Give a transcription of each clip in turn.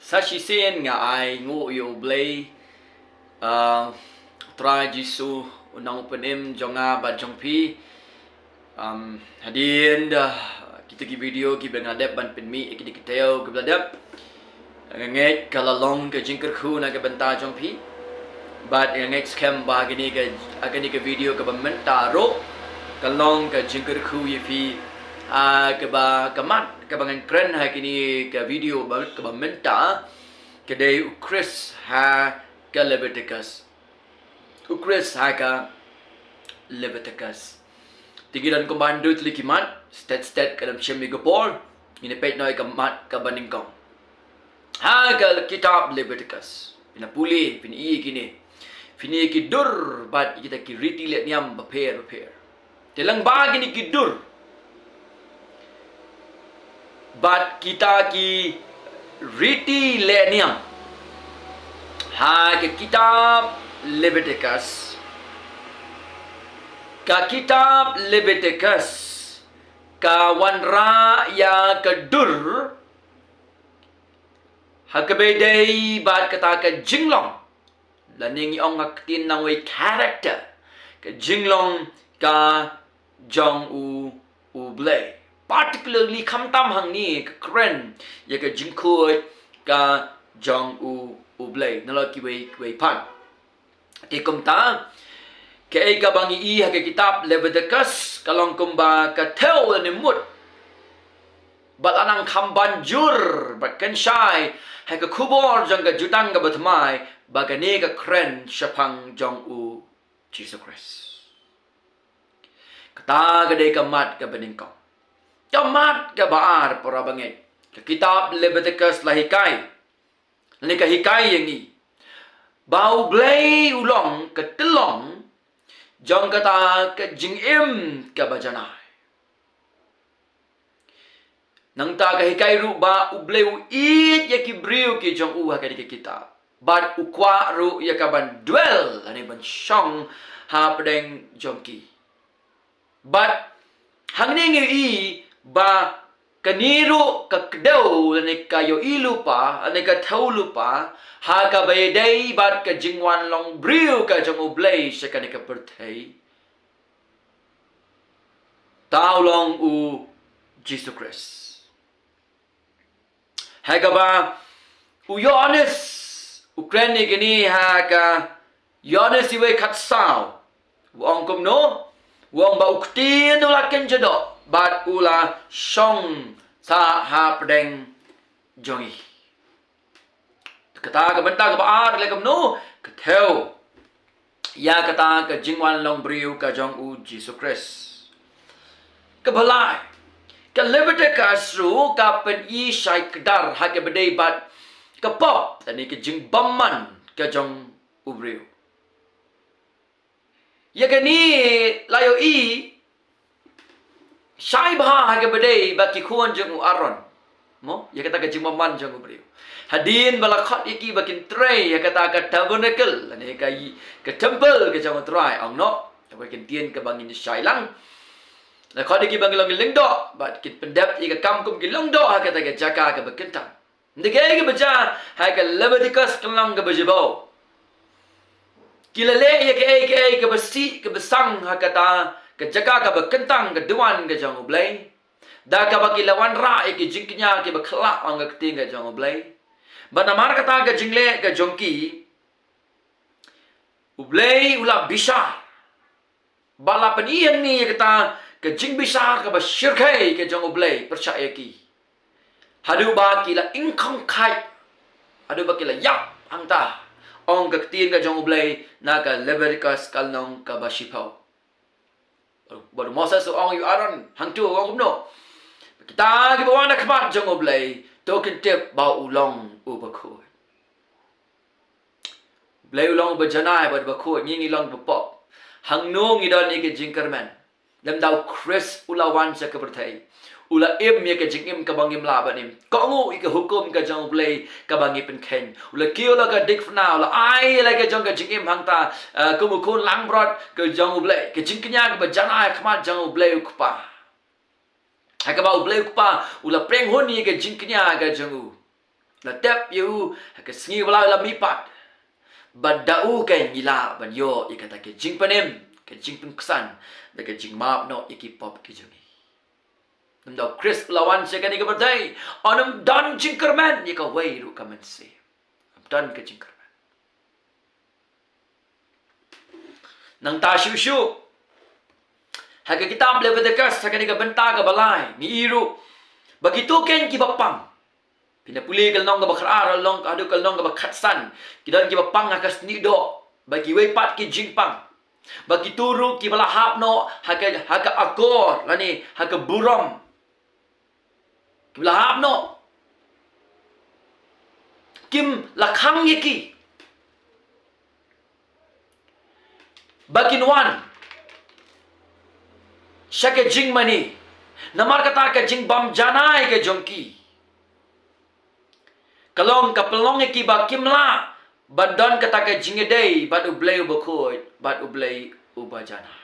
Sashi sen nga ai ngo yo blay try jisu unang upanim jonga ba jongpi hadin kita ki video ki bengadep ban penmi ki dikiteo ki bladap nget kalalong ke jingker khu na ke benta jongpi but nget scam ba gini ke video ke mentaro kalong ke jingker khu yipi ke ba kamat ke bangan kren ha kini ke video ba ke menta ke dei Khrist ha ke Lebitikos Khrist ha ke Lebitikos tigilan komando tlikimat stat ke dalam chemi gopor ini page noi kamat ke baningkong ha ke kitab Lebitikos pina puli pina i kini fini ki dur bat kita ki riti let niam repair telang ba gini ki dur but kita ki riti leniam ha ke kitab Lebitikos ka kitab Lebitikos ka wanra ya kedur ha ke bedai bat kata ke jinglong laning ong aktin nang way character ke jinglong ka jong u blay particularly kham tam hang ni kren ya ka jingkhoi ka jong u blay nalo ki wei pan ti kum ta ke ka bangi i ha ke kitab Lebitikos kalong kumba ka theo ni mut balanang kham banjur bat kan shai ha ka khubor jong ka jutang ka batmai bagani ka kren shapang jong u Jesus Christ kata ka de ka mat ka beningkong Kamat ke baar para bangit. Ke kitab Lebitikos lahikai. Ini ke hikai yang ni. Bau blay ulong ke telong. Jong kata ke jingim ke bajanai. Nang ta ke hikai ru ba ublay u it ya ki briu ki jong u ha ke kitab. Bat ukwa ru ya ka ban dwell. Ani ban syong ha pedeng jong ki. Bat hang ni i ba kaniru ka kdau ne kayo ilupa ne ka thaulupa ha ka baydai bat ka jingwan long briu ka jong oblay sa ka ne ka perthai taulong u Jesus Christ ha ka ba u Yohanes Ukraine gini ha ka Yohanes iwe khatsao wong kum no wong ba uktin ulaken jado bat ula shong sa ha pedeng jongi kata ka benta ka baar le kam no ka theo ya kata ka jingwan long briu ka jong u Jesus Christ ka balai ka Lebitikos ru ka pen i shai kedar ha ke bedai bat ka pop tani ka jing bamman ka jong u briu ya ka ni layo i Syai bah ke bedai baki kuan jeng aron. Mo ya kata ke jimaman jeng beriu. Hadin balakhat iki bakin tray ya kata ke tabernacle ane kai ke temple ke jeng tray ong no. Bakin tien ke bangin syai lang. La khat iki bangin long lengdo bat kit pendap i ke kam kum ki longdo ha kata ke jaka ke bakentang. Ndike ke baca ha ke Lebitikos kelang ke bajibau. Kilale ya ke besi ke besang ha kata ke jaga ka bekentang ke dewan ke jong oblay da ka baki lawan ra ke jingknya ke bakhlak ang ke ting ke jong oblay bana mar kata ke jingle ke jongki oblay ula bisa bala penian ni kata ke jing bisa ke basyirkai ke jong oblay percaya ki hadu baki la ingkong kai hadu baki la yap angta ong ke ting ke jong oblay na ka Lebitikos kalnong ka basipau baru masa seorang yu aron hang tu orang kumno kita ki bawa nak khamat jong oblay to kentep bau ulong ubakho blay ulong bajanai bad bakho ngi long bapop hang no ngi don ni ke jingkerman dam dau Khrist ulawan sa ke berthai ula im ye ke jingim ka bangim la banim ko ngu i ke hukum ka jong oblay ka bangi pen ken ula kio la ka dik fna ula ai la ke jong ka jingim hang ta kumu kun lang brot ke jong oblay ke jingknya ke bajana khmat jong oblay ukpa ha ka ba oblay ukpa ula preng honi ke jingknya ka jong La tep yu haka sngi wala la mipat. Badau kan gila ban yo ikata ke jing panem ke jing pun kesan da ke jing map no ikipop ke jungi. Namdaw Khrist lawan siya kani kabatay. Anam dan jingkerman ika way ru kaman si. Dan ke jingkerman. Nang ta syu haka kitab Lebitikos haka ni kabenta ka balay ni iru. Begitu ken kibapang. Pinapuli kalnong ka bakrar long adu kalnong ka bakhatsan. Kidan kibapang akas nido. Bagi wepat ki jingpang. Bagi turu ki balahap no haka akor lani haka buram. Ki balahap no. Kim lakhang yiki. Baginwan. Siya ke jing mani. Namar kata ke jing bam janay ke jongki. Kalong kapelong iki ba kimla. Badan kata ke jing edai. Bad ublay ubakod. Bad ublay ubajana.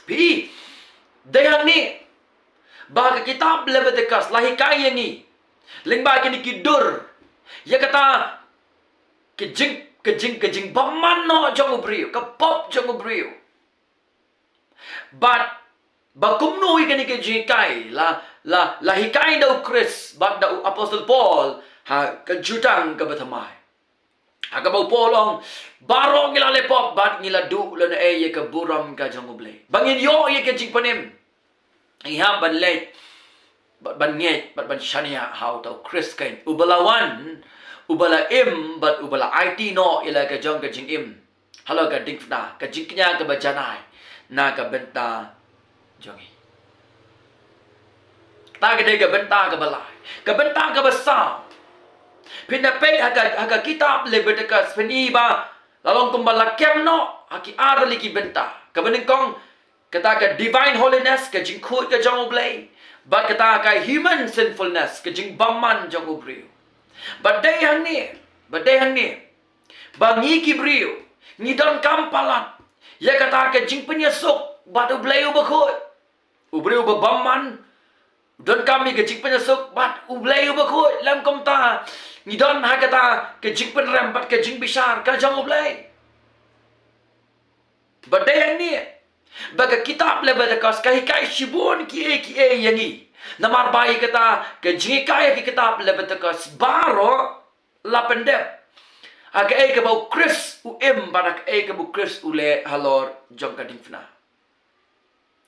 Pi. Dayang ni. Bahaga kitab Lebitikos. Lahikay yang ni. Lingba kini kidur. Ya kata. Kejing baman no jong ubriyo. Kapop jong ubriyo. But bakumnui kani kejing kai. Lahikay daw Khrist. Bak daw Apostle Paul. Ha kejutang kabatamay. Ha kabaw Paul ang barong ngila lepop. Bat ngila du lana ye kaburam ka jong ublay. Bangin yo ye kejing panim. Iham ban late. Bat ban nget. Bat ban shania how daw Khrist kain. Ubalawan. Ubala im. Bat ubala IT no. Ila ka jong kejing im. Halo ka dingfna. Kejing kanya kabajanay. Na kabenta jongi. Ta gede kabenta kabalay. Kabenta kabasa. Pinapay haka kitab Lebitikos peniba lalong kumbalakem no haki arali ki benta. Kabeningkong kata ka divine holiness ka jingkut ka jong ublay. But kata ka human sinfulness ka jing baman jong ubriyo. Badayang ni. Bangi ki briyo. Ngidon kampalat. Ya kata ke jing penyesuk bat ublay ubakot. Ublay ubabaman. Don kami ke jing penyesuk bat ublay ubakot. Lam komta. Ni don ha kata ke jing penrem bat ke jing bisar ka jang ublay. Badayang ni. Baga kitab Lebitikos kahikay shibun ki yangi. Namar bayi kata ke jing kaya ki kitab Lebitikos baro lapendep. Aga ay kabaw Khrist uim barak ay kabaw Khrist ule halor jong kadingfna.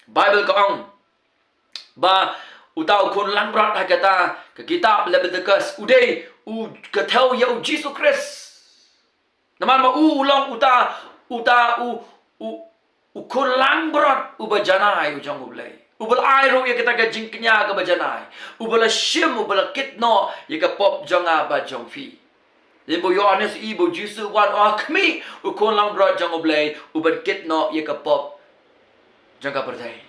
Bible ko ang ba utaw kun lang brat hagata ke kitab Lebitikos uday u kataw ya u Jesus Khrist. Naman ma ulong uta u kun lang brat ubajanay u jong ublay. Ubal ayro ya kita ka jingknya ka bajanay. Ubal shim ubal kitno ya ka pop jong ba jong fi. Limbo Yohanes ibo Jisu wan kami ukon lang bro jang oblay uban kit no ye kapop jang kapertay.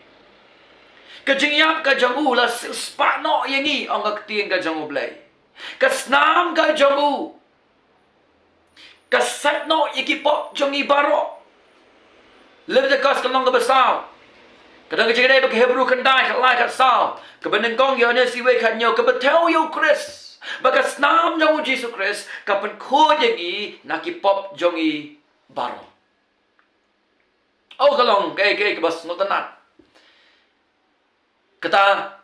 Kajingyap ka jang la spa no yengi ang akting ka jang oblay. Kasnam ka jang kasat no ikipop jang ibaro. Lebitikos kalong ka basaw. Kadang kajigay ba Hebrew kanday kalay katsaw. Kabanengkong Yohanes iwe kanyo kabatew yo Khrist. Bagas nam jong Jesus Khrist kapan ko jangi nakipop jongi baro. Oh kalong kay kabas notanat. Kata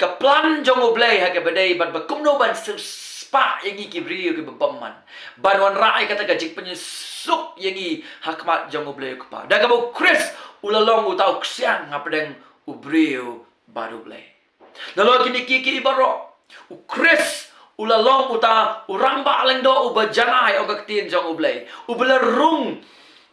kaplan jong oblay ha kabadai bat bakumno ban spa yangi kibri ke babaman. Banwan rai kata kajik penyesuk yangi hakmat jong oblay kapa. Da kabau Khrist ulalong utau ksiang ngapadeng ubriu baru blay. Nalo kini kiki baro. Khrist ulalong uta uramba aleng do ubajanay o kaktin jong ublay. Ubalarung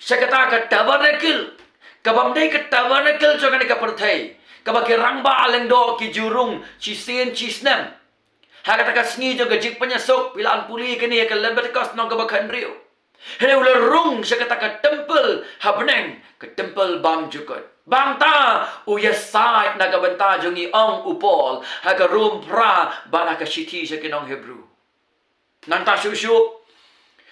siya kata ka tabernacle. Kabamday ka tabernacle jong ka kapartay. Kabaki rangba aleng do ki jurung chisin chisnem. Hakata ka sngi jong gajik penyesuk pilaan puli kini ka Lebitikos nong kabakan rio. Hene ularung siya kata ka temple habneng ka temple bam jukot. Bangta uyasait nagabanta jongi ang upol haga rumpra baraka shiti sa kinong Hebrew. Nanta syusyu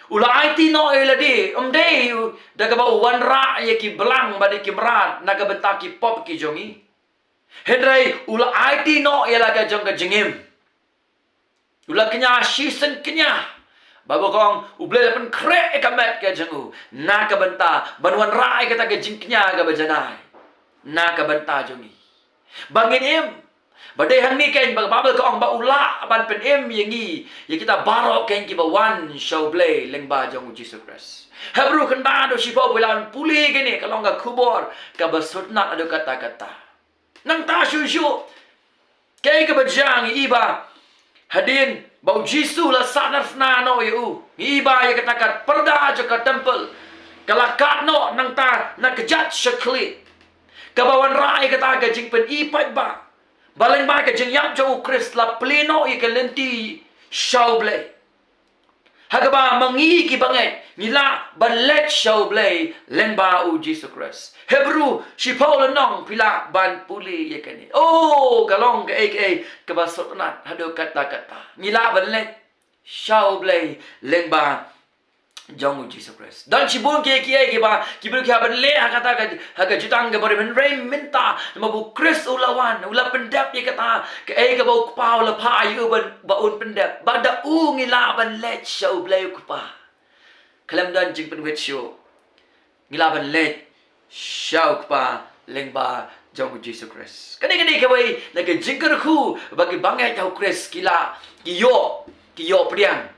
ula IT no eladi umday dagaba wanra ya ki belang badi kimrat nagabanta ki pop ki jongi. Henry ula IT no elaga jong ka jingim. Ula kenya season kenya. Babo kong uble pen krek ekamet ke jengu. Na ka benta banwan rai kata ke jingknya ka bajanai. Na ka benta jongi. Bangin em. Badai hang ni ken babel kong ba ula ban pen em yengi. Ya kita barok ken ki ba wan show play leng ba jong Jesus Christ. Hebru kenda do sipo bilan puli gini kalau enggak kubur ka basutna ada kata-kata. Nang ta syu kay ka bajang iba hadin bau Jisu la sanar fna no yu iba ya katakat perda jo ka temple kalakat no nang ta na kejat syakli kabawan rai kata ka jing pen ipat ba baleng ba ka jing yap jo Khrist la pleno i ka lenti shauble hagaba mangi ki banget nila balet shauble lengba u Jesus Christ Hebrew si Paul nong pila ban puli ye kani oh galong ke ke basot nat hado kata-kata nila balet shauble lengba jong Jesus Christ dan si bun ke ba ki bru ki ban le kata ka jutang ke bari men rem minta mabu Khrist ulawan ula pendap ye kata ke ke bau pau la pa yu ban baun pendap bada u ngila ban let shauble ku pa kalam dan jing pen wet show ngila ban let shau pa lengba jong Jesus Christ kani ke wei na ke jingker khu bagi bangai tau Khrist kila kiyo priang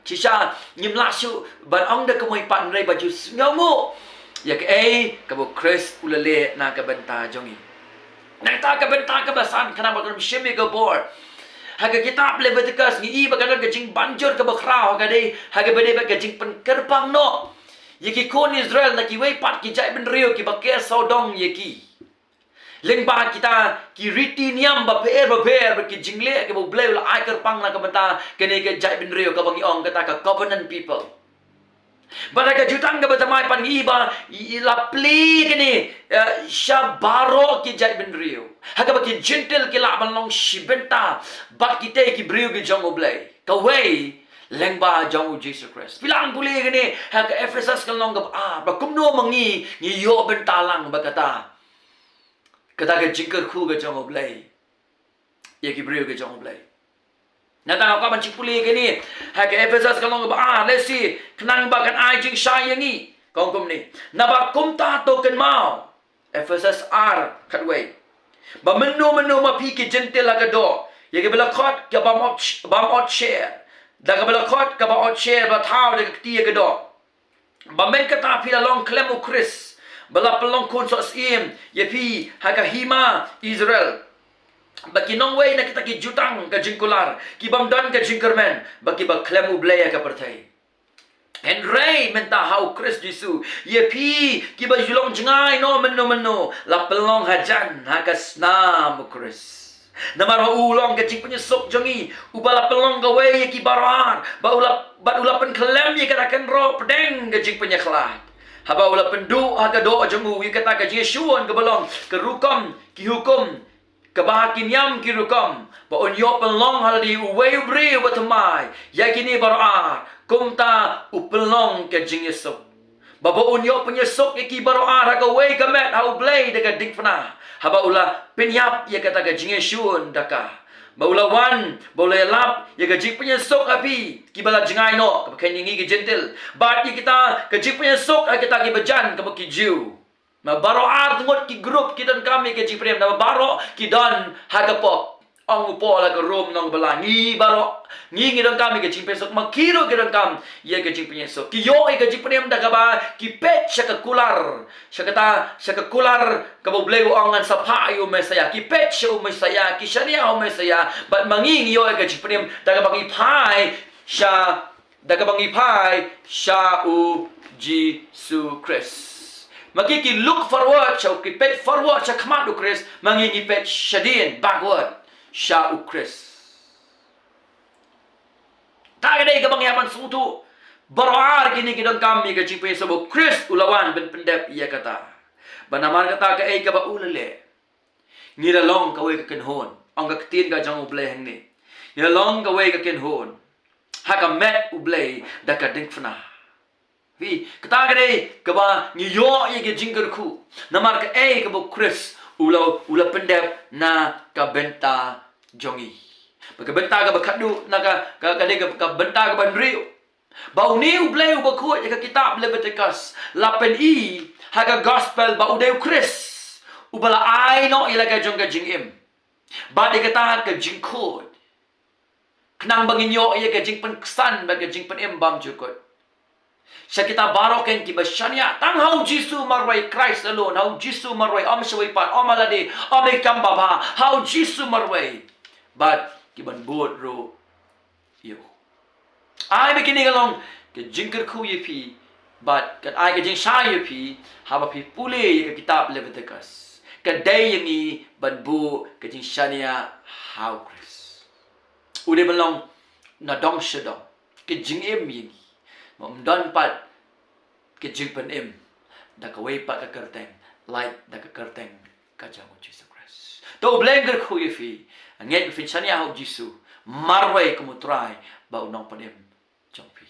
Cisha nyimla su ban ong da kemoi pan rei baju ngamu ya ke bo Khrist ulale na ka benta jongi na ta ka benta ka basan kana ba kam shimi ka bor haga kitab Lebitikos ni iba ka jing banjur ka bakrao ka dei haga bede ba ka jing pen kerpang no yeki kon Israel na ki wei pat ki jai ben rio ki ba ke sodong yeki lengba kita ki riti niam ba per ki jingle ke bo bleu la ai kerpang na ka benta kene ke jai ben rio ka bangi ong kata ka covenant people baraka jutang ka batamai pan iba la pli kene shabaro ki jai ben rio haga ba ki gentle ki la ban long shibenta bat ki te ki brio ki jong oblei ka wei lengba jong Jesus Christ pilang puli kene haga Ephesus kan long ba kumno mangi ni yo bentalang ba kata ka jingker khu ka jong oblei ye ki brio ka jong oblei na ta ka ban chipuli ke ni ha ke Ephesus ka long ba lesi knang ba kan ai jing sha yangi kong kum ni na ba kum ta to kan mau Ephesus r khatwei ba menu ma pi ki gentle la ka do ye ke bela khot ka ba mot share da ka bela khot ka ba ot share ba thau de ti ka do ba men ka ta pi la long klem u Khrist bala pelong kun so sim ye pi haga hima Israel baki nong wei na kita ki jutang ka jingkular ki bamdan ka jingkermen baki ba klemu bleya ka perthai and ray menta how Khrist Jisu ye pi ki ba julong jingai no meno la pelong hajan haga snam Khrist namar ulong ka jing penyesuk jongi ubala pelong ka wei ki baran ba ula pen klem ye ka kan ro pedeng ka jing penyekhlat haba ula pendu haga do ajamu wi kata ka Yesuan ke belong ke rukam ki hukum ke bahakin yam ki rukam ba on yo pelong hal di uwe ubri batamai ya kini baroar kumta upelong ke jing Yesu ba on yo penyesuk ki baroar haga we ka met hau blay daga dikfna haba ula penyap ya kata ka jing Yesuan daka Baulawan, boleh lap, ya gaji penyesok api, kibala jengai no, kepakai ningi ke gentle. Bagi kita gaji penyesok, kita ki bejan, kepakai jiu. Ma baro ar tungot ki grup kita kami gaji prem, nama baro ki dan hagapok. Ang upo la ke room nong bala ngi baro ngi dan kami gaji penyesok, makiro kita kam, ya gaji penyesok. Ki yo gaji prem dah kaba ki pet syaka kular, syaka kular kabo bleu angan sapa yo mesaya ki pet syu mesaya ki sharia o mesaya bat mangi yo gaji prem dah kaba ngi pai sha u Jesus Christ. Maki ki look forward sya ki pet forward sya kama du Christ mangi ki pet shadin backward sya u Christ. Tak ada kabang yaman sutu baroar kini kidon kami ke cipe sabo Khrist ulawan ben pendep ia kata. Banamar kata ke ka ba ulale. Ngira long ka we ka kenhon. Ang ka tin ka jang uble hang ni. Ngira long ka we ka kenhon. Ha ka met uble da ka dingfna. Vi kata ke ka ba ni yo ye ke jingker khu. Namar ka ka ba Khrist ula pendep na ka benta jongi. Pagkabenta ka bakadu ka benta ka banrio. Bau niu bleu bakut ka kitab Lebitikos 8i haga gospel bau deu Khrist. Ubala ai no ilaga jong ka jingim. Ba de katahan ka jingkod. Kenang banginyo iya ka jing penkesan ba ka jing penembam jukot. Sa kita baroken kibasyanya tang hau Jisu marway Christ alone, hau Jisu marway am shaway pat am alade am ikambaba hau Jisu marway. But kiban buot ro yo. Ai begini galong ke jingker khu yepi but kat ai ke jing sha yepi haba pi pule ke kitab Lebitikos. Kadai yang i ban bu ke jing shania hau Khrist. Ude belong na dong shedong ke jing em yang Mamdan pat ke jing pen em da ka wei pat ka kerteng light da ka kerteng ka jang Jesus Christ. To blenger khu yefi anget fin chania hau Jisu marway kumutrai ba unong panem jong pi.